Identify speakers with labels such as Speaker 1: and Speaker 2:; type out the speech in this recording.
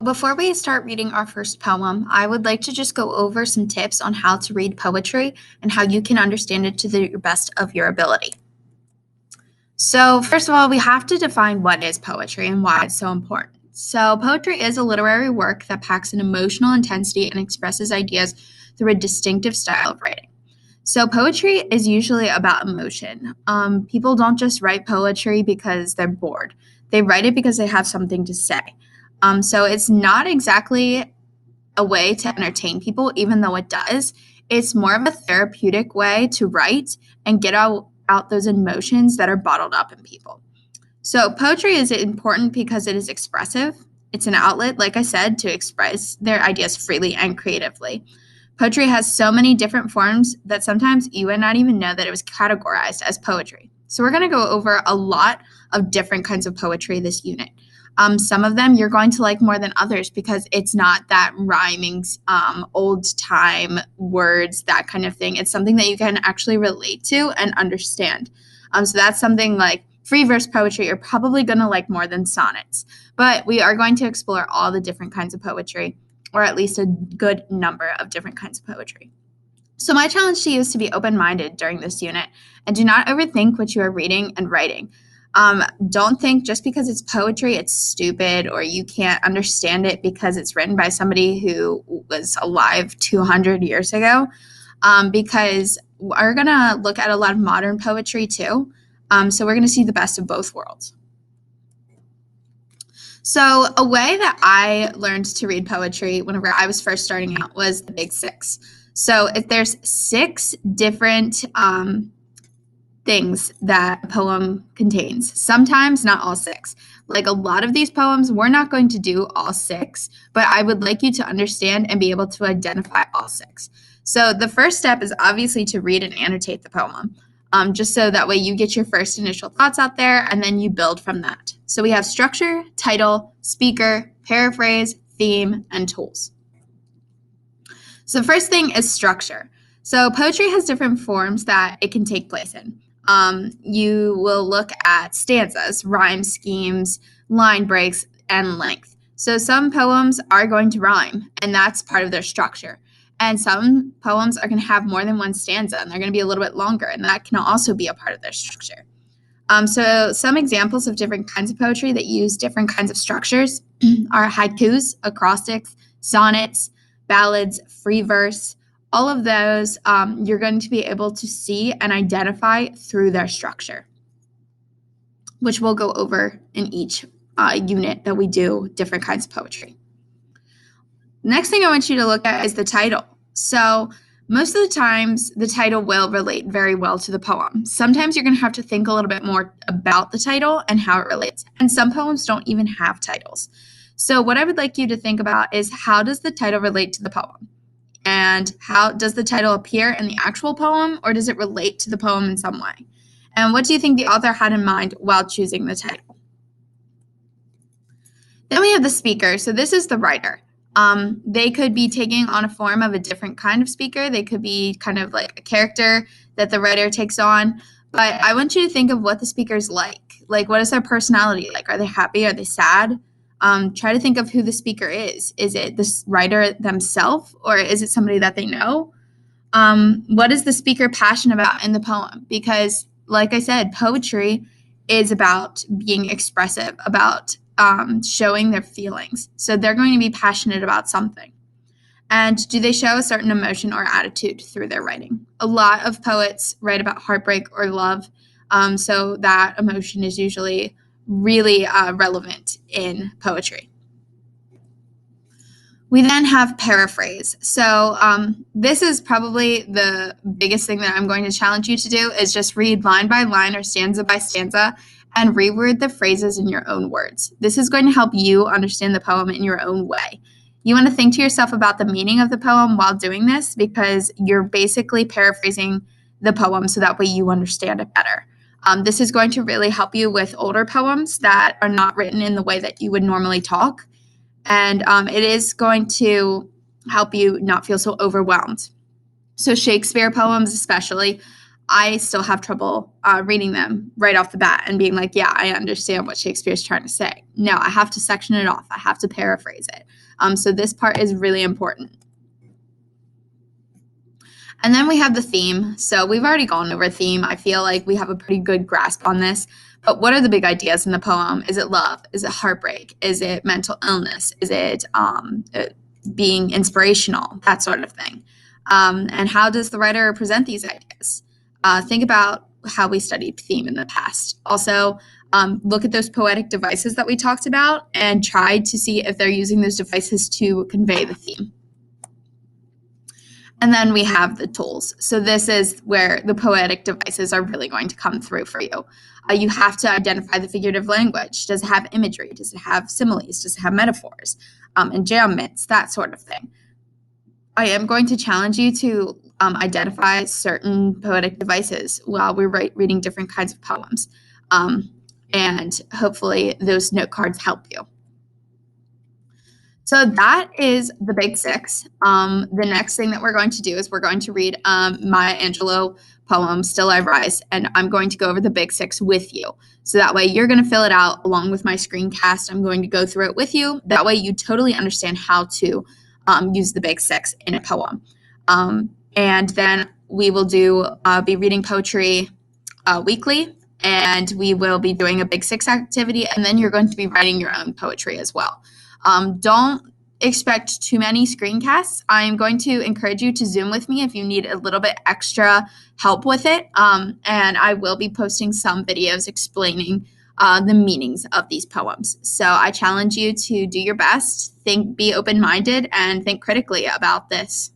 Speaker 1: Before we start reading our first poem, I would like to just go over some tips on how to read poetry and how you can understand it to the best of your ability. So, first of all, we have to define what is poetry and why it's so important. So, poetry is a literary work that packs an emotional intensity and expresses ideas through a distinctive style of writing. So, poetry is usually about emotion. People don't just write poetry because they're bored, they write it because they have something to say. So, it's not exactly a way to entertain people, even though it does. It's more of a therapeutic way to write and get out those emotions that are bottled up in people. So, poetry is important because it is expressive. It's an outlet, like I said, to express their ideas freely and creatively. Poetry has so many different forms that sometimes you would not even know that it was categorized as poetry. So, we're going to go over a lot of different kinds of poetry this unit. Some of them you're going to like more than others because it's not that rhyming, old time words, that kind of thing. It's something that you can actually relate to and understand. So that's something like free verse poetry you're probably going to like more than sonnets. But we are going to explore all the different kinds of poetry, or at least a good number of different kinds of poetry. So my challenge to you is to be open-minded during this unit and do not overthink what you are reading and writing. Don't think just because it's poetry, it's stupid, or you can't understand it because it's written by somebody who was alive 200 years ago, because we're going to look at a lot of modern poetry too. So we're going to see the best of both worlds. So a way that I learned to read poetry whenever I was first starting out was the Big Six. So if there's 6 different things that a poem contains. Sometimes not all 6. Like a lot of these poems, we're not going to do all 6, but I would like you to understand and be able to identify all 6. So the first step is obviously to read and annotate the poem, just so that way you get your first initial thoughts out there and then you build from that. So we have structure, title, speaker, paraphrase, theme, and tools. So the first thing is structure. So poetry has different forms that it can take place in. You will look at stanzas, rhyme schemes, line breaks, and length. So some poems are going to rhyme, and that's part of their structure. And some poems are going to have more than one stanza, and they're going to be a little bit longer, and that can also be a part of their structure. So some examples of different kinds of poetry that use different kinds of structures are haikus, acrostics, sonnets, ballads, free verse. All of those you're going to be able to see and identify through their structure, which we'll go over in each unit that we do different kinds of poetry. Next thing I want you to look at is the title. So most of the times, the title will relate very well to the poem. Sometimes you're going to have to think a little bit more about the title and how it relates. And some poems don't even have titles. So what I would like you to think about is, how does the title relate to the poem? And how does the title appear in the actual poem, or does it relate to the poem in some way? And what do you think the author had in mind while choosing the title? Then we have the speaker. So this is the writer. They could be taking on a form of a different kind of speaker. They could be kind of like a character that the writer takes on. But I want you to think of what the speaker's like. Like, what is their personality like? Are they happy? Are they sad? Try to think of who the speaker is. Is it the writer themselves, or is it somebody that they know? What is the speaker passionate about in the poem? Because, like I said, poetry is about being expressive, about showing their feelings. So they're going to be passionate about something. And do they show a certain emotion or attitude through their writing? A lot of poets write about heartbreak or love, so that emotion is usually really relevant in poetry. We then have paraphrase. So this is probably the biggest thing that I'm going to challenge you to do, is just read line by line or stanza by stanza and reword the phrases in your own words. This is going to help you understand the poem in your own way. You want to think to yourself about the meaning of the poem while doing this, because you're basically paraphrasing the poem so that way you understand it better. This is going to really help you with older poems that are not written in the way that you would normally talk. And it is going to help you not feel so overwhelmed. So Shakespeare poems especially, I still have trouble reading them right off the bat and being like, yeah, I understand what Shakespeare's trying to say. No, I have to section it off. I have to paraphrase it. So this part is really important. And then we have the theme. So we've already gone over theme. I feel like we have a pretty good grasp on this. But what are the big ideas in the poem? Is it love? Is it heartbreak? Is it mental illness? Is it being inspirational? That sort of thing. And how does the writer present these ideas? Think about how we studied theme in the past. Also, look at those poetic devices that we talked about and try to see if they're using those devices to convey the theme. And then we have the tools. So this is where the poetic devices are really going to come through for you. You have to identify the figurative language. Does it have imagery? Does it have similes? Does it have metaphors? Enjambments, that sort of thing. I am going to challenge you to identify certain poetic devices while we're reading different kinds of poems. And hopefully those note cards help you. So that is the big six. The next thing that we're going to do is we're going to read Maya Angelou poem, Still I Rise, and I'm going to go over the big six with you. So that way you're going to fill it out along with my screencast. I'm going to go through it with you. That way you totally understand how to use the big six in a poem. And then we will be reading poetry weekly, and we will be doing a big six activity, and then you're going to be writing your own poetry as well. Don't expect too many screencasts. I'm going to encourage you to Zoom with me if you need a little bit extra help with it. And I will be posting some videos explaining the meanings of these poems. So I challenge you to do your best, be open-minded, and think critically about this.